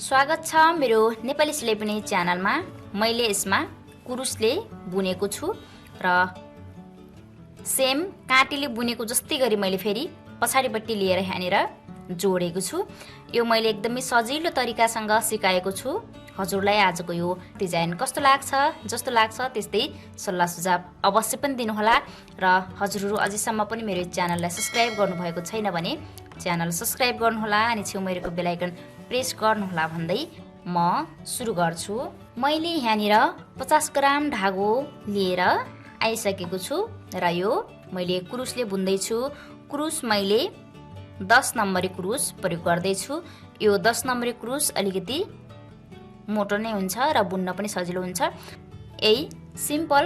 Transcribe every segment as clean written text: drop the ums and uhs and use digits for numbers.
स्वागत छ मेरो नेपाली सिलाइ बुनाइ च्यानलमा। मैले यसमा कुरुसले बुनेको छु र सेम काँटीले बुनेको जस्तै गरी मैले फेरि पछाडिपट्टि लिएर यहाँनिर जोडेको छु। यो मैले एकदमै सजिलो तरिकासँग सिकाएको छु। हजुरलाई आजको यो डिजाइन कस्तो लाग्छ, जस्तो लाग्छ त्यस्तै सल्लाह सुझाव अवश्य पनि दिनुहोला र हजुरहरू अझैसम्म पनि मेरो च्यानललाई सब्स्क्राइब गर्नुभएको छैन भने च्यानल सब्स्क्राइब गर्नुहोला अनि छेउमा रहेको बेल आइकन प्रेस गर्नुहोला भन्दै म सुरु गर्छु। मैले यहाँनिर 50 ग्राम धागो लिएर आइसकेको छु र यो मैले कुरुसले बुन्दै छु। कुरुस मैले 10 नम्बरी कुरुस प्रयोग गर्दै छु। यो 10 नम्बरी कुरुस अलिकति मोटो नै हुन्छ र बुन्न पनि सजिलो हुन्छ। यही सिम्पल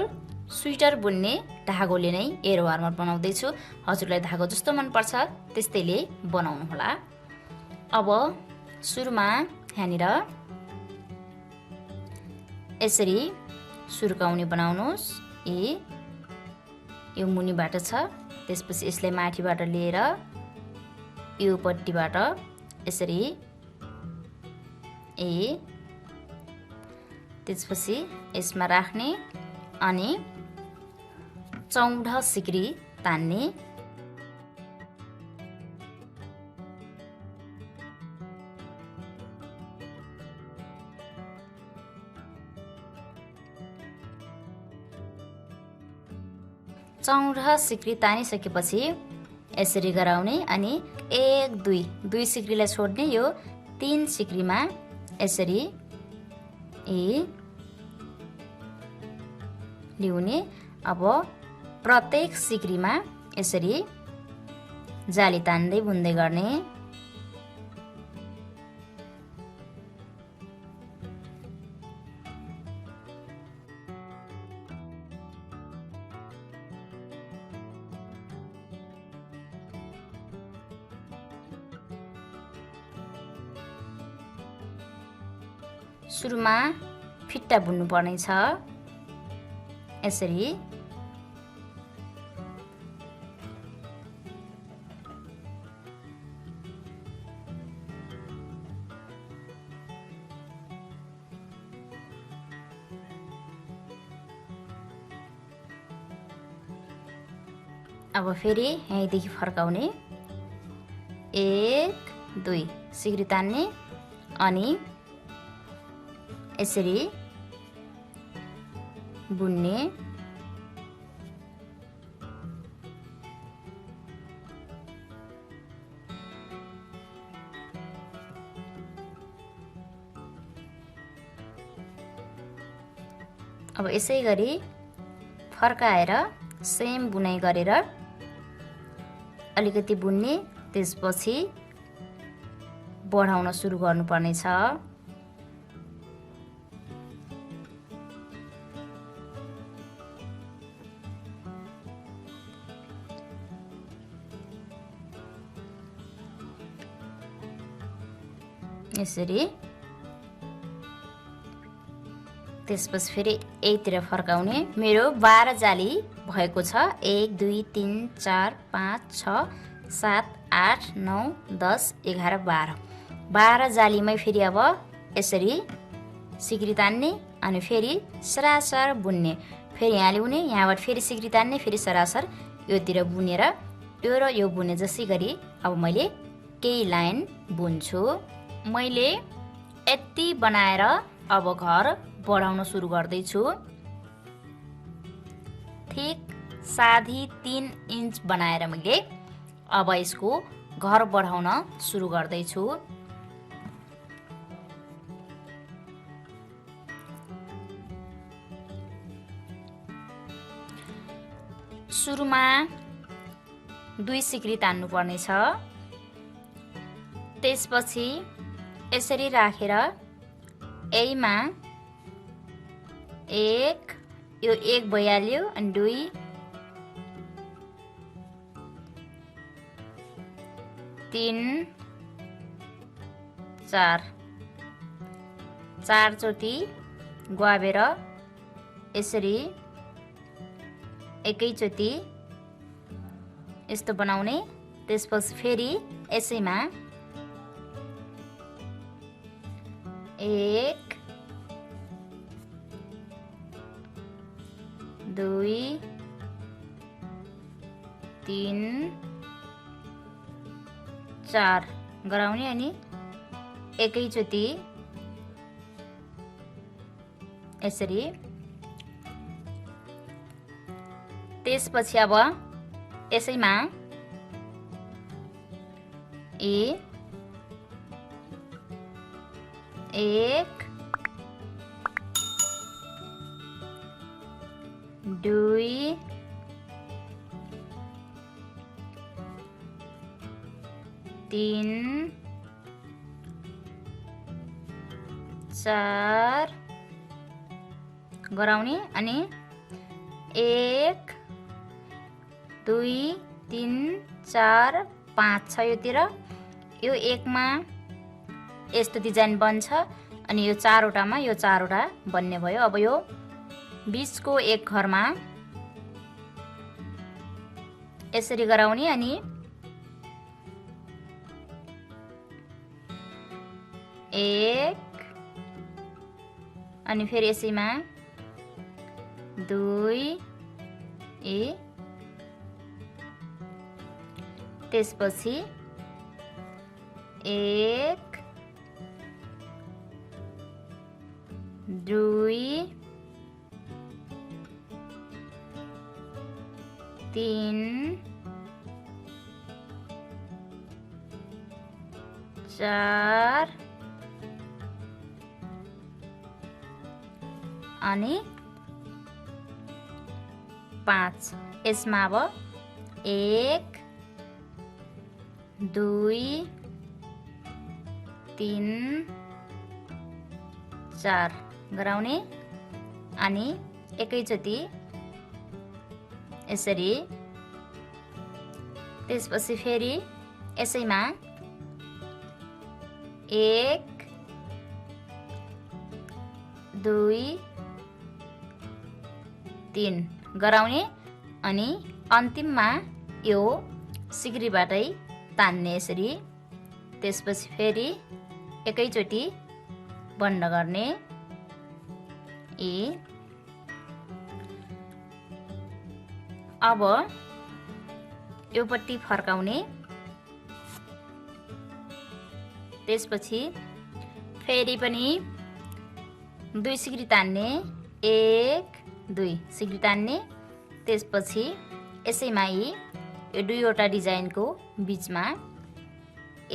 स्वेटर बुन्ने धागोले नै एरो आर्मर बनाउँदै छु। हजुरलाई धागो जस्तो मन पर्छ त्यस्तैले बनाउनु होला। अब सुरुमा यहाँनिर यसरी सुर्काउने बनाउनुस्। यो मुनिबाट छ, त्यसपछि यसलाई माथिबाट लिएर यो पट्टिबाट यसरी त्यसपछि यसमा राख्ने अनि 14 सिक्री तान्ने। सिक्री तानिसकेपछि यसरी गराउने अनि 1 2 सिक्रीलाई छोड्ने। यो 3 सिक्रीमा यसरी ल्याउने। अब प्रत्येक सिक्रीमा यसरी जाली तान्दै बुन्दै गर्ने। सुरुमा फिट्टा बुन्नु पर्ने छ यसरी। अब फेरि यहीँदेखि फर्काउने। 1 2 सिक्री तान्ने अनि यसरी बुन्ने। अब यसै गरी फर्काएर सेम बुनाइ गरेर अलिकति बुन्ने, त्यसपछि बढाउन सुरु गर्नुपर्ने छ। यसरी त्यसपछि फेरि यहीतिर फर्काउने। मेरो 12 जाली भएको छ। 1 2 3 4 5 6 7 8 9 10 11 12 जालीमै फेरि अब यसरी सिक्री तान्ने अनि फेरि सरासर बुन्ने। फेरि यहाँ ल्याउने, यहाँबाट फेरि सिक्री तान्ने, फेरि सरासर योतिर बुनेर यो र यो बुने जसै गरी अब मैले केही लाइन बुन्छु। मैले यति बनाएर अब घर बढाउन सुरु गर्दैछु। ठिक 3.5 इन्च बनाएर मैले अब यसको घर बढाउन सुरु गर्दैछु। सुरुमा 2 सिक्री तान्नु पर्ने छ। त्यसपछि यसरी राखेर यहीमा 1 यो 1 भइहाल्यो अनि 2 3 4 चोटि ग्वाबेर यसरी एकैचोटि यस्तो बनाउने। त्यसपछि फेरि यसैमा 1 2 3 4 गराउने अनि एकैचोटि यसरी। त्यसपछि अब यसैमा ए 1 2 3 4 गराउने अनि 1 2 3 4 5 छ योतिर। यो 1 मा यस्तो डिजाइन बन्छ अनि यो 4 वटामा यो 4 वटा बन्ने भयो। अब यो बीचको एक घरमा यसरी गराउने अनि 1 अनि फेरि यसैमा 2 त्यसपछि 1 2 3 4 अनि 5। यसमा अब 1 2 3 4 गराउने अनि एकैचोटि यसरी। त्यसपछि फेरि यसैमा 1 2 3 गराउने अनि अन्तिममा यो सिक्रीबाटै तान्ने यसरी। त्यसपछि फेरि एकैचोटि बन्द गर्ने अब योपट्टि फर्काउने। त्यसपछि फेरि पनि 2 सिक्री तान्ने 1 2 सिक्री तान्ने। त्यसपछि यसैमा यो 2 वटा डिजाइनको बीचमा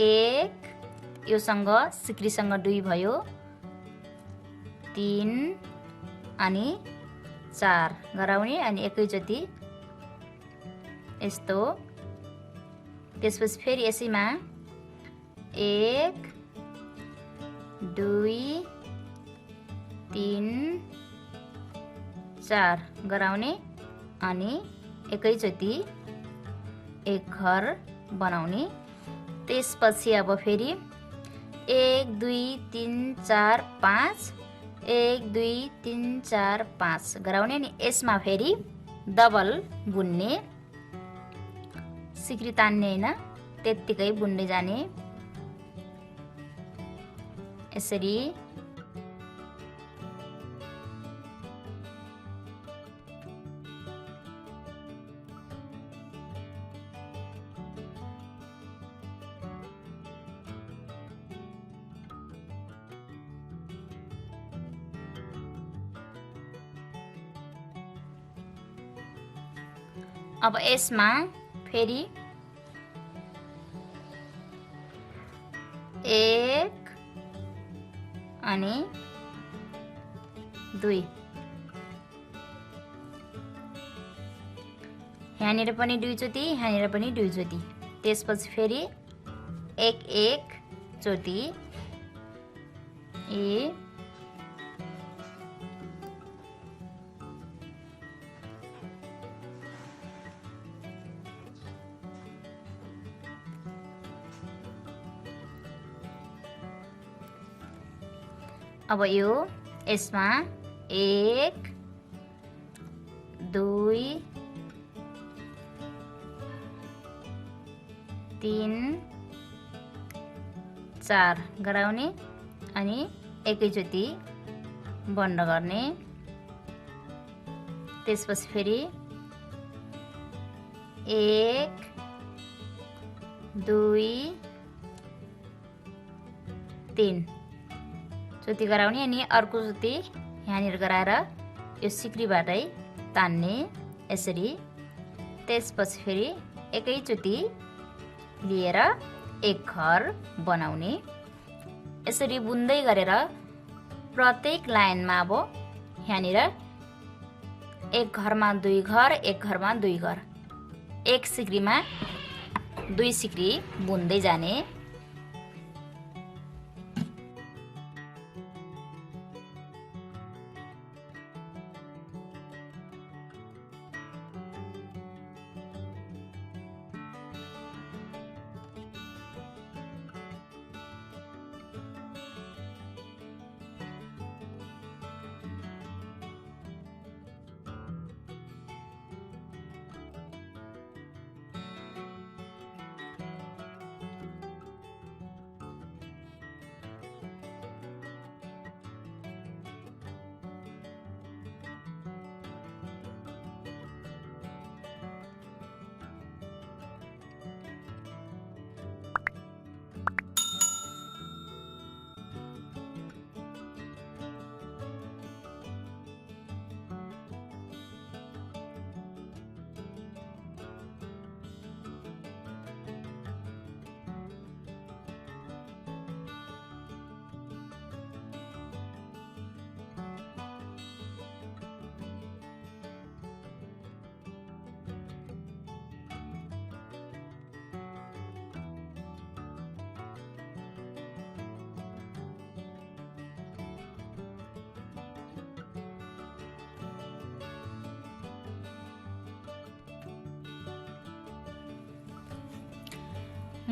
1 योसँग सिक्रीसँग 2 भयो 3 अनि 4 गराउने अनि एकैचोटि यस्तो। त्यसपछि फेरि यसैमा 1 2 3 4 गराउने अनि एकैचोटि एक घर बनाउने। त्यसपछि अब फेरि 1 2 3 4 5 1 2 3 4 5 गराउने अनि यसमा फेरि डबल बुन्ने सिक्री तान्ने हैन, त्यत्तिकै बुन्दै जाने यसरी। अब यसमा फेरि 1 अनि 2 यहाँनिर पनि 2 चोटि यहाँनिर पनि 2 चोटि। त्यसपछि फेरि 1 1 चोटि अब यो यसमा 1 2 3 4 गराउने अनि एकैचोटि बन्द गर्ने। त्यसपछि फेरि 1 2 3 चोटि गराउने अनि अर्को चोटि यहाँनिर गराएर यो सिक्रीबाटै तान्ने यसरी। त्यसपछि फेरि एकैचोटि लिएर एक घर बनाउने। यसरी बुन्दै गरेर प्रत्येक लाइनमा अब यहाँनिर एक घरमा 2 घर, एक घरमा 2 घर, एक सिक्रीमा 2 सिक्री बुन्दै जाने।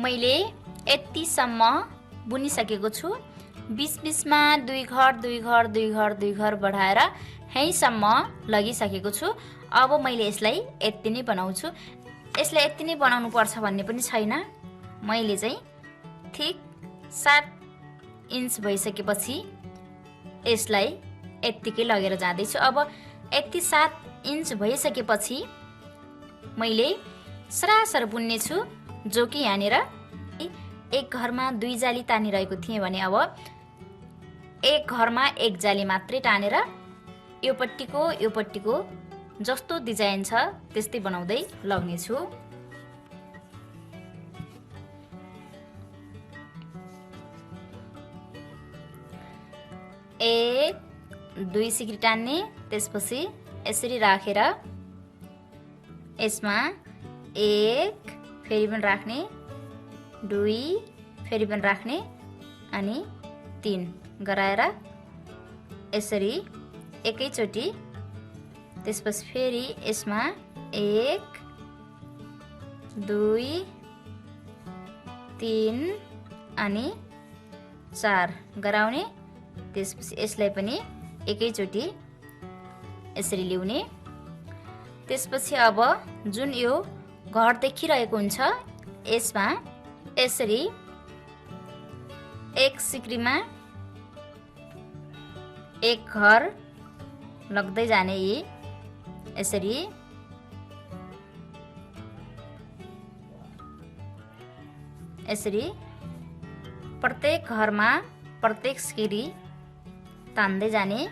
मैले यतिसम्म बुनिसकेको छु। बीचमा 2 घर 2 घर 2 घर 2 घर बढाएर यहीँसम्म लगिसकेको छु। अब मैले यसलाई यति नै बनाउँछु। यसलाई यति नै बनाउनु पर्छ भन्ने पनि छैन। मैले चाहिँ ठिक 7 इन्च भइसकेपछि यसलाई यत्तिकै लगेर जाँदैछु। अब यति 7 इन्च भइसकेपछि मैले सरासर बुन्ने छु, जो कि यहाँनिर एक घरमा 2 जाली तानिरहेको थिएँ भने अब एक घरमा 1 जाली मात्रै तानेर यो पट्टिको जस्तो डिजाइन छ त्यस्तै बनाउँदै लग्नेछु। 1 2 सिक्री तान्ने। त्यसपछि यसरी राखेर यसमा 1 फेरि पनि राख्ने, 2 फेरि पनि राख्ने अनि 3 गराएर यसरी एकैचोटि। त्यसपछि फेरि यसमा 1 2 3 अनि 4 गराउने। त्यसपछि यसलाई पनि एकैचोटि यसरी ल्याउने। त्यसपछि अब जुन यो घर देखिरहेको हुन्छ यसमा यसरी एक सिक्रीमा एक घर लग्दै जाने। यसरी यसरी प्रत्येक घरमा प्रत्येक सिक्री तान्दै जाने।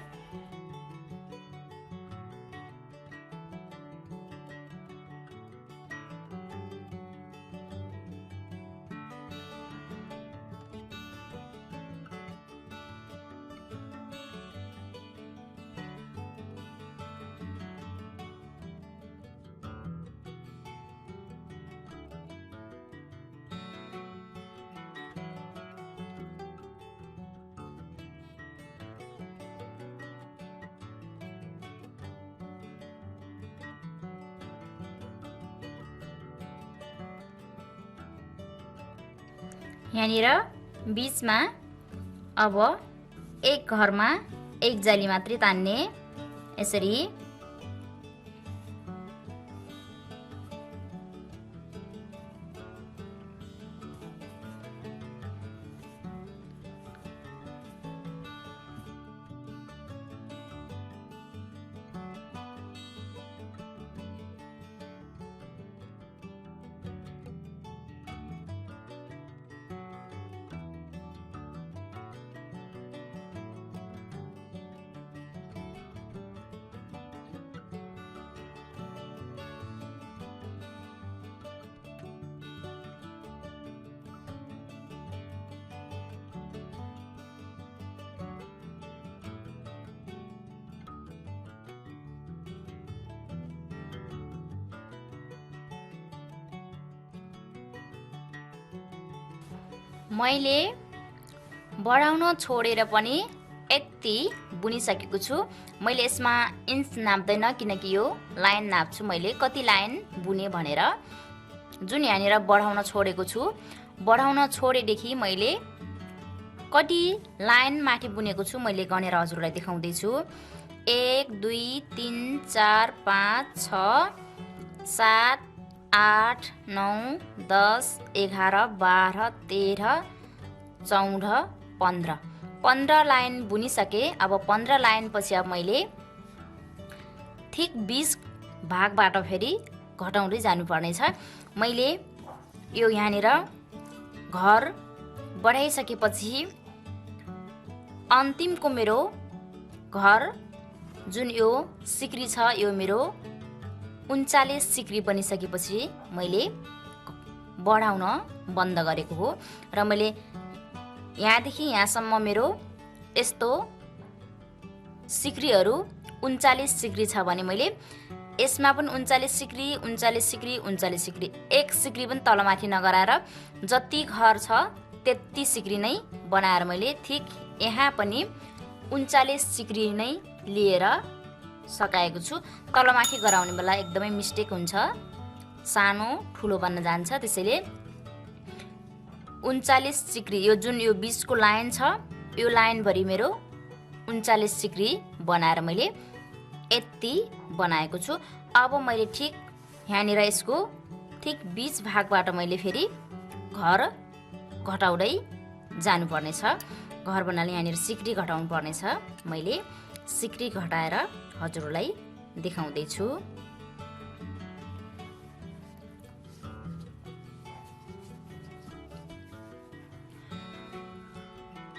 यहाँनिर बीचमा अब एक घरमा 1 जाली मात्रै तान्ने। यसरी मैले बढाउन छोडेर पनि यति बुनिसकेको छु। मैले यसमा इन्च नाप्दैन किनकि यो लाइन नाप्छु मैले कति लाइन बुने भनेर। जुन यहाँनिर बढाउन छोडेको छु, बढाउन छोडेदेखि मैले कति लाइन माथि बुनेको छु मैले गनेर हजुरलाई देखाउँदै छु। 1 2 3 4 5 6 7 8 9 10 11 12 13 14 15 लाइन बुनिसके। अब 15 लाइन पछि अब मैले ठिक 20 भागबाट फेरि घटाउँदै जानुपर्ने छ। मैले यो यहाँनिर घर बढाइसकेपछि अन्तिमको मेरो घर जुन यो सिक्री छ यो मेरो 39 सिक्री बनिसकेपछि मैले बढाउन बन्द गरेको हो र मैले यहाँदेखि यहाँसम्म मेरो यस्तो सिक्रीहरू 39 सिक्री छ भने मैले यसमा पनि 39 सिक्री 39 सिक्री 39 सिक्री एक सिक्री पनि तलमाथि नगराएर जति घर छ त्यति सिक्री नै बनाएर मैले ठिक यहाँ पनि 39 सिक्री नै लिएर सकाएको छु। तलमाथि गराउने बेला एकदमै मिस्टेक हुन्छ, सानो ठुलो बन्न जान्छ। त्यसैले 39 सिक्री यो जुन यो 20 को लाइन छ यो लाइनभरि मेरो 39 सिक्री बनाएर मैले यति बनाएको छु। अब मैले ठिक यहाँनिर यसको ठिक 20 भागबाट मैले फेरि घर घटाउँदै जानुपर्ने छ। घर बनाले यहाँनिर सिक्री घटाउनु पर्ने छ। मैले सिक्री घटाएर हजुरलाई देखाउँदै छु।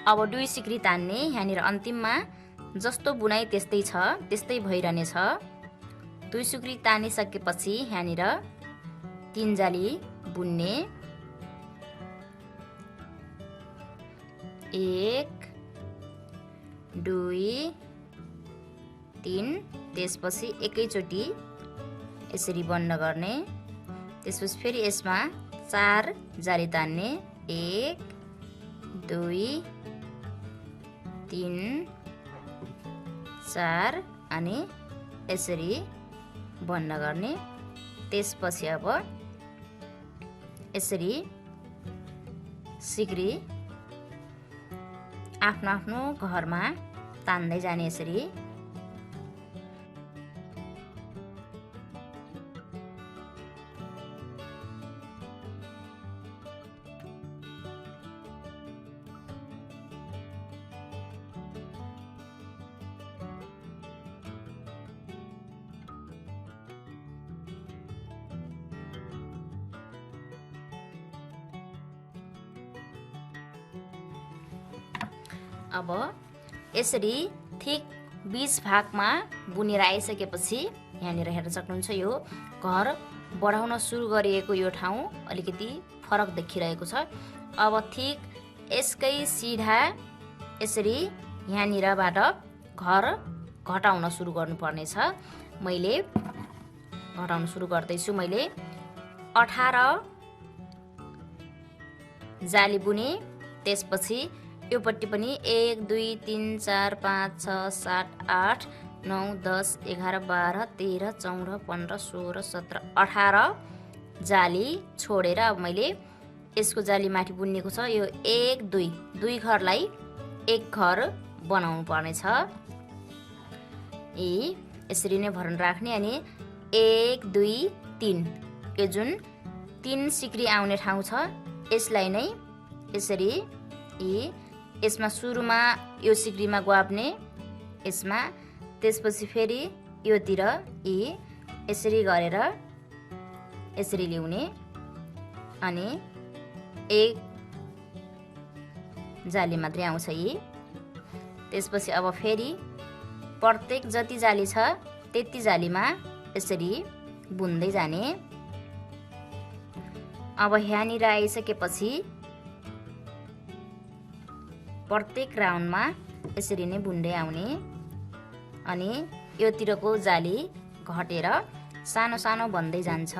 अब 2 सिक्री तान्ने यहाँनिर अन्तिममा जस्तो बुनाइ त्यस्तै छ, त्यस्तै भइरहने छ। 2 सिक्री तानिसकेपछि यहाँनिर 3 जाली बुन्ने 1 2 3 त्यसपछि एकैचोटि यसरी बन्द गर्ने। त्यसपछि फेरि यसमा 4 जाली तान्ने 1 2 3 4 अनि यसरी बन्द गर्ने। त्यसपछि अब यसरी सिक्री आफ्नो आफ्नो घरमा तान्दै जाने यसरी। अब यसरी ठिक 20 भागमा बुनेर आइसकेपछि यहाँनिर हेर्न सक्नुहुन्छ यो घर बढाउन सुरु गरिएको यो ठाउँ अलिकति फरक देखिरहेको छ। अब ठिक यसकै सिधा यसरी यहाँनिरबाट घर घटाउन सुरु गर्नुपर्ने छ। मैले घटाउन सुरु गर्दैछु। मैले 18 जाली बुने। त्यसपछि योपट्टि पनि 1 2 3 4 5 6 7 8 9 10 11 12 13 14 15 16 17 18 जाली छोडेर अब मैले यसको जाली माथि बुनेको छ। यो 1 2 दुई घरलाई एक घर बनाउनु पर्ने छ। यसरी नै भर्न राख्ने। अनि 1 2 3 यो जुन 3 सिक्री आउने ठाउँ छ यसलाई नै यसरी यसमा सुरुमा यो सिक्रीमा ग्वाप्ने यसमा, त्यसपछि फेरि योतिर यसरी गरेर यसरी ल्याउने अनि एक जाली मात्रै आउँछ यी। त्यसपछि अब फेरि प्रत्येक जति जाली छ त्यति जालीमा यसरी बुन्दै जाने। अब यहाँनिर आइसकेपछि प्रत्येक राउन्डमा यसरी नै बुन्दै आउने अनि योतिरको जाली घटेर सानो सानो बन्दै जान्छ।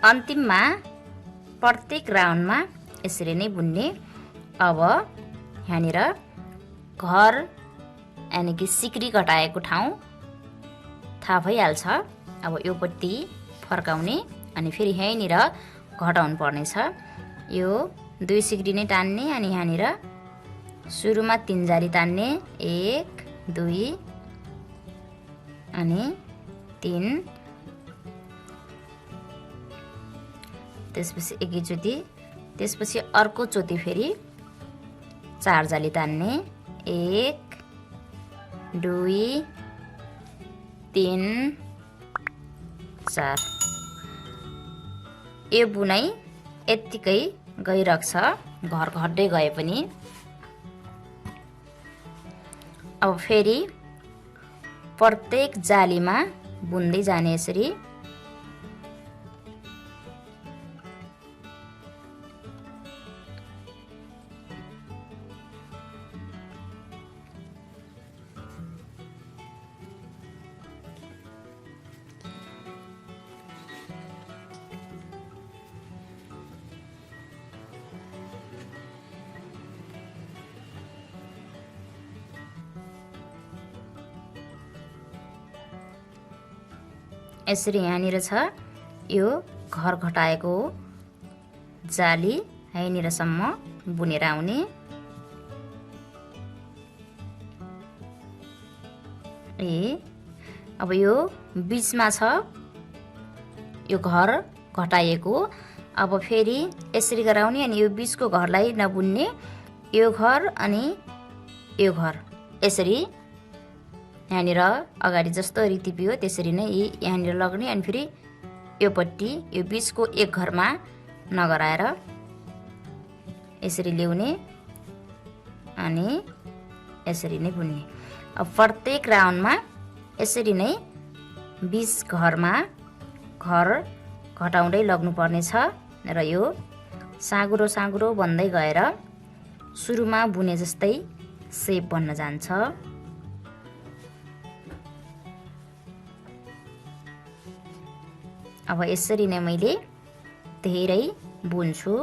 अन्तिममा प्रत्येक राउन्डमा यसरी नै बुन्ने। अब यहाँनिर घर यानि कि सिक्री घटाएको ठाउँ थाहा भइहाल्छ। अब यो पट्टि फर्काउने अनि फेरि यहीँनिर घटाउनु पर्नेछ। यो 2 सिक्री नै तान्ने अनि यहाँनिर सुरुमा 3 जाली तान्ने, 1 2 अनि 3, त्यसपछि एकैचोटि, त्यसपछि अर्को चोटि फेरि 4 जाली तान्ने, 1 2 3 4। यो बुनाइ यत्तिकै गइरहन्छ, घर घट्दै गए पनि। अब फेरि प्रत्येक जालीमा बुन्दै जाने यसरी। यसरी यहाँनिर छ यो घर घटाएको जाली, यहीँनिरसम्म बुनेर आउने। अब यो बिचमा छ यो घर घटाइएको। अब फेरि यसरी गराउने अनि यो बिचको घरलाई नबुन्ने, यो घर अनि यो घर यसरी यहाँनिर अगाडि जस्तो रीति हो त्यसरी नै यहाँनिर लग्ने अनि फेरि यो पट्टि यो बिचको एक घरमा नगराएर यसरी ल्याउने अनि यसरी नै बुन्ने। अब प्रत्येक राउन्डमा यसरी नै बिच घरमा घर घटाउँदै लग्नुपर्ने छ र यो साँगुरो साँगुरो बन्दै गएर सुरुमा बुने जस्तै सेप बन्न जान्छ। अब यसरी नै मैले धेरै बुन्छु।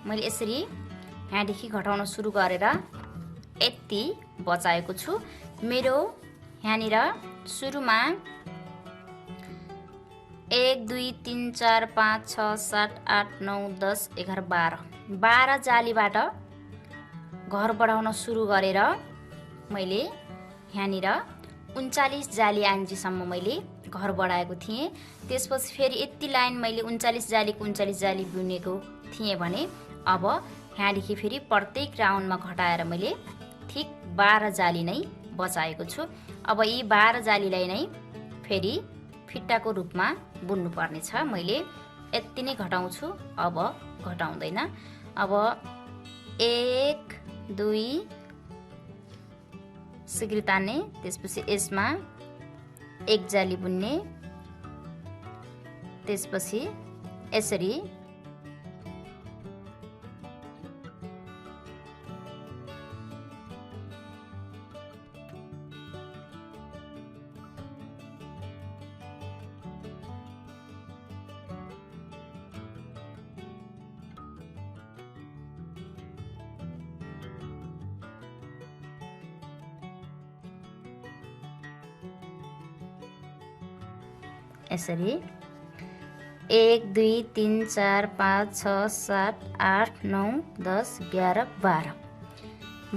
मैले यसरी यहाँदेखि घटाउन सुरु गरेर यति बचाएको छु। मेरो यहाँनिर सुरुमा 1 2 3 4 5 6 7 8 9 10 11 12 जालीबाट घर बढाउन सुरु गरेर मैले यहाँनिर 39 जाली आन्जीसम्म मैले घर बढाएको थिएँ। त्यसपछि फेरि यति लाइन मैले 39 जालीको 39 जाली बुनेको थिएँ भने अब यहाँदेखि फेरि प्रत्येक राउन्डमा घटाएर मैले ठिक 12 जाली नै बचाएको छु। अब यी 12 जालीलाई नै फेरि फिट्टाको रूपमा बुन्नु पर्ने छ। मैले यति नै घटाउँछु, अब घटाउँदैन। अब 1 2 सिक्री तान्ने, त्यसपछि यसमा 1 जाली बुन्ने, त्यसपछि यसरी यसरी 1 2 3 4 5 6 7 8 9 10 11 12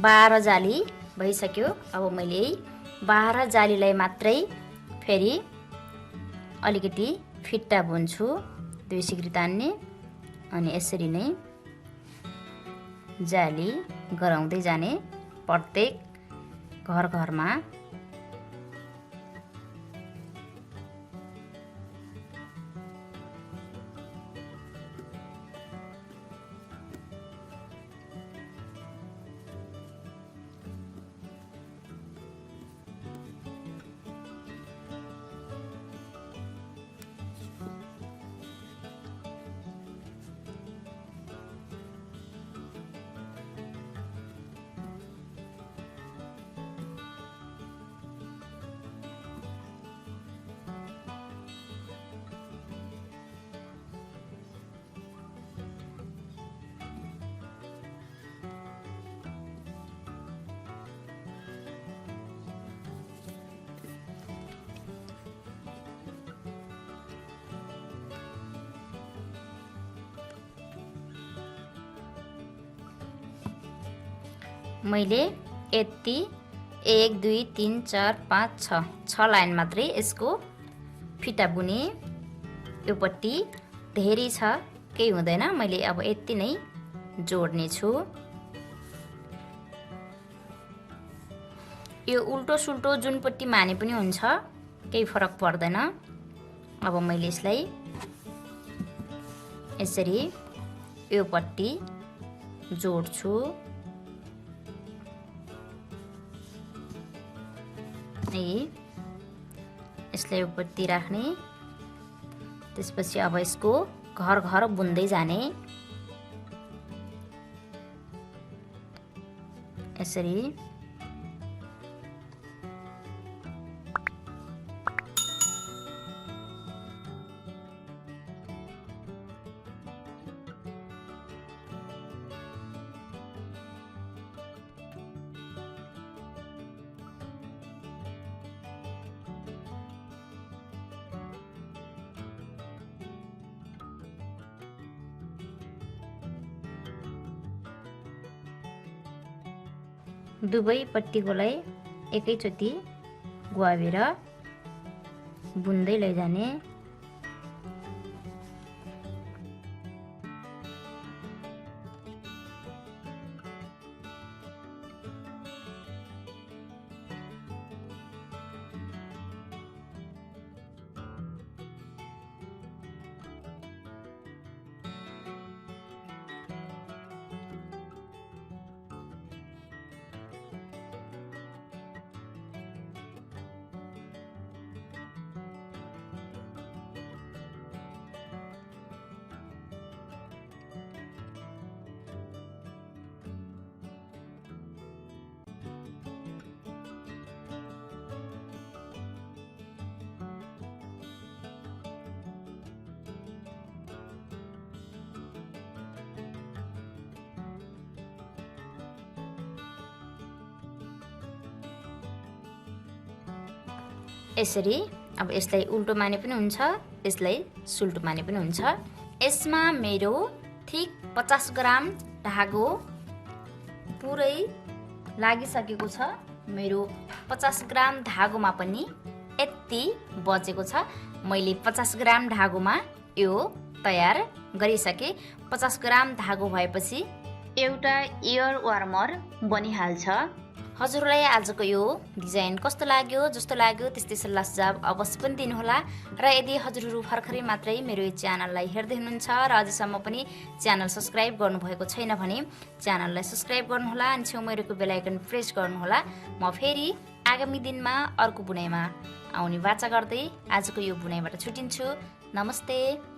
12 जाली भइसक्यो। अब मैले 12 जालीलाई मात्रै फेरि अलिकति फिट्टा बुन्छु। 2 सिक्री तान्ने अनि यसरी नै जाली गराउँदै जाने प्रत्येक घर घरमा। मैले यति 1 2 3 4 5 6 लाइन मात्रै यसको फिता बुने। योपट्टि धेरै छ, केही हुँदैन, मैले अब यति नै जोड्ने छु। यो उल्टो सुल्टो जुनपट्टि माने पनि हुन्छ, केही फरक पर्दैन। अब मैले यसलाई यसरी योपट्टि जोड्छु। यसलाई योपट्टि राख्ने, त्यसपछि अब यसको घर घर बुन्दै जाने। यसरी दुवैपट्टिकोलाई एकैचोटि गुवावेर बुन्दै लैजाने। यसरी अब यसलाई उल्टो माने पनि हुन्छ, यसलाई सुल्टो माने पनि हुन्छ। यसमा मेरो ठिक 50 ग्राम धागो पुरै लागिसकेको छ। मेरो 50 ग्राम धागोमा पनि यति बचेको छ। मैले 50 ग्राम धागोमा यो तयार गरिसके। 50 ग्राम धागो भएपछि एउटा इयर वार्मर बनिहाल्छ। हजुरलाई आजको यो डिजाइन कस्तो लाग्यो, जस्तो लाग्यो त्यस्तै सल्लाह सुझाव अवश्य पनि दिनुहोला। र यदि हजुरहरू भर्खरै मात्रै मेरो यो च्यानललाई हेर्दै हुनुहुन्छ र अझसम्म पनि च्यानल सब्सक्राइब गर्नुभएको छैन भने च्यानललाई सब्सक्राइब गर्नुहोला अनि छेउमा रहेको बेल आइकन प्रेस गर्नुहोला। म फेरि आगामी दिनमा अर्को बुनाइमा आउने वाचा गर्दै आजको यो बुनाइबाट छुटिन्छु। नमस्ते।